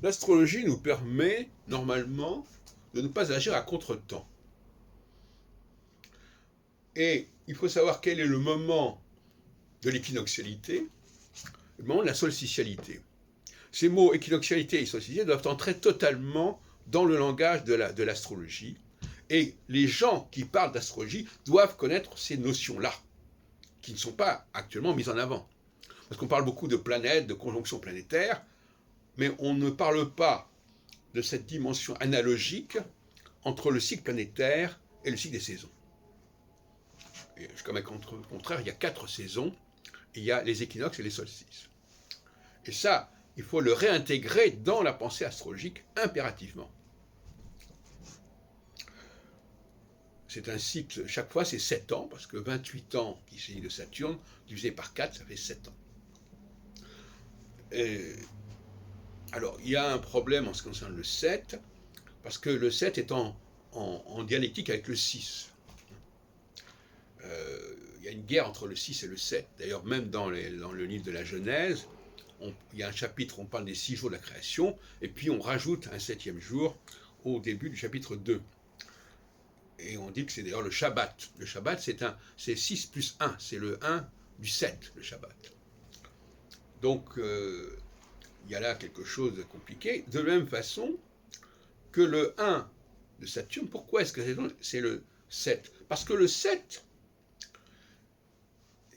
L'astrologie nous permet, normalement, de ne pas agir à contre-temps. Et il faut savoir quel est le moment de l'équinoxialité, le moment de la solstitialité. Ces mots équinoxialité et solstitialité doivent entrer totalement dans le langage de l'astrologie. Et les gens qui parlent d'astrologie doivent connaître ces notions-là, qui ne sont pas actuellement mises en avant. Parce qu'on parle beaucoup de planètes, de conjonctions planétaires, mais on ne parle pas de cette dimension analogique entre le cycle planétaire et le cycle des saisons. Et jusqu'à au contraire, il y a 4 saisons, il y a les équinoxes et les solstices. Et ça, il faut le réintégrer dans la pensée astrologique impérativement. C'est un cycle, chaque fois c'est 7 ans, parce que 28 ans qui s'agit de Saturne, divisé par 4, ça fait 7 ans. Et alors, il y a un problème en ce qui concerne le 7, parce que le 7 est en dialectique avec le 6. Il y a une guerre entre le 6 et le 7. D'ailleurs, même dans le livre de la Genèse, il y a un chapitre où on parle des 6 jours de la création, et puis on rajoute un 7e jour au début du chapitre 2. Et on dit que c'est d'ailleurs le Shabbat. Le Shabbat, c'est 6 plus 1, c'est le 1 du 7, le Shabbat. Donc, il y a là quelque chose de compliqué. De la même façon que le 1 de Saturne, pourquoi est-ce que c'est le 7? Parce que le 7,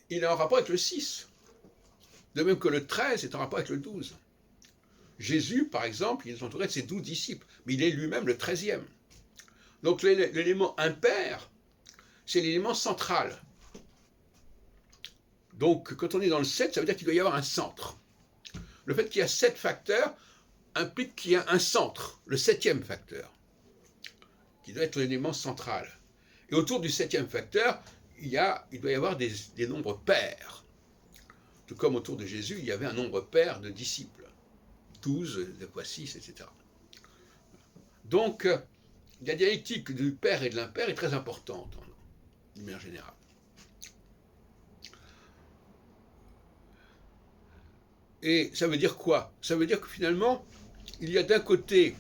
il est en rapport avec le 6. De même que le 13 est en rapport avec le 12. Jésus, par exemple, il est entouré de ses 12 disciples, mais il est lui-même le 13e. Donc l'élément impair, c'est l'élément central. Donc quand on est dans le 7, ça veut dire qu'il doit y avoir un centre. Le fait qu'il y a 7 facteurs implique qu'il y a un centre, le 7e facteur, qui doit être l'élément central. Et autour du 7e facteur, il doit y avoir des nombres pairs. Tout comme autour de Jésus, il y avait un nombre pair de disciples. 12, 2 fois 6, etc. Donc, la dialectique du pair et de l'impair est très importante, d'une manière générale. Et ça veut dire quoi? Ça veut dire que finalement, il y a d'un côté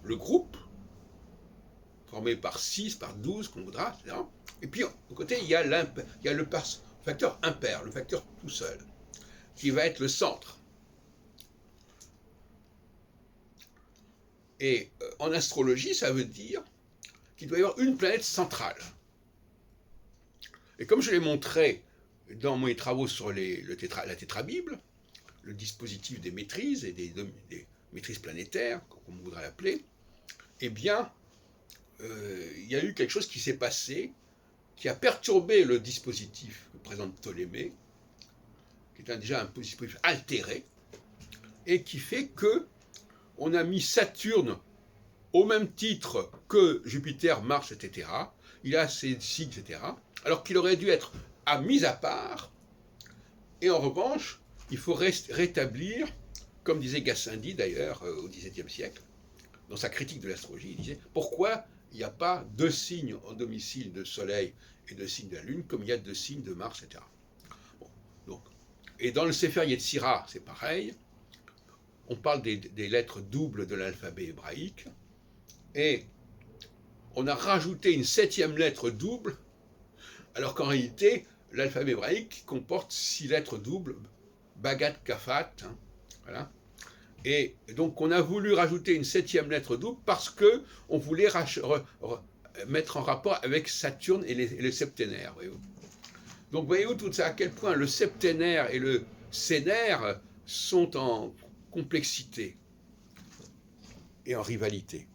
le groupe, formé par 6, par 12, qu'on voudra, etc. Et puis, au côté, il y a le facteur impair, le facteur tout seul, qui va être le centre. Et en astrologie, ça veut dire qu'il doit y avoir une planète centrale. Et comme je l'ai montré dans mes travaux sur la tétrabible, le dispositif des maîtrises et des maîtrises planétaires, comme on voudrait l'appeler, eh bien, il y a eu quelque chose qui s'est passé, qui a perturbé le dispositif que présente Ptolémée, qui est déjà un dispositif altéré, et qui fait que on a mis Saturne au même titre que Jupiter, Mars, etc. Il a ses signes, etc. Alors qu'il aurait dû être mis à part. Et en revanche, il faut rétablir, comme disait Gassendi d'ailleurs au XVIIe siècle, dans sa critique de l'astrologie, il disait pourquoi il n'y a pas 2 signes en domicile de Soleil et 2 signes de la Lune, comme il y a 2 signes de Mars, etc. Bon, donc, et dans le Sefer Yetzira, c'est pareil. On parle des lettres doubles de l'alphabet hébraïque, et on a rajouté une 7e lettre double, alors qu'en réalité, l'alphabet hébraïque comporte 6 lettres doubles, Bagat Kafat, voilà. Et donc on a voulu rajouter une 7e lettre double parce qu'on voulait mettre en rapport avec Saturne et les septénaires. Voyez-vous. Donc voyez-vous tout ça, à quel point le septénaire et le sénaire sont en complexité et en rivalité.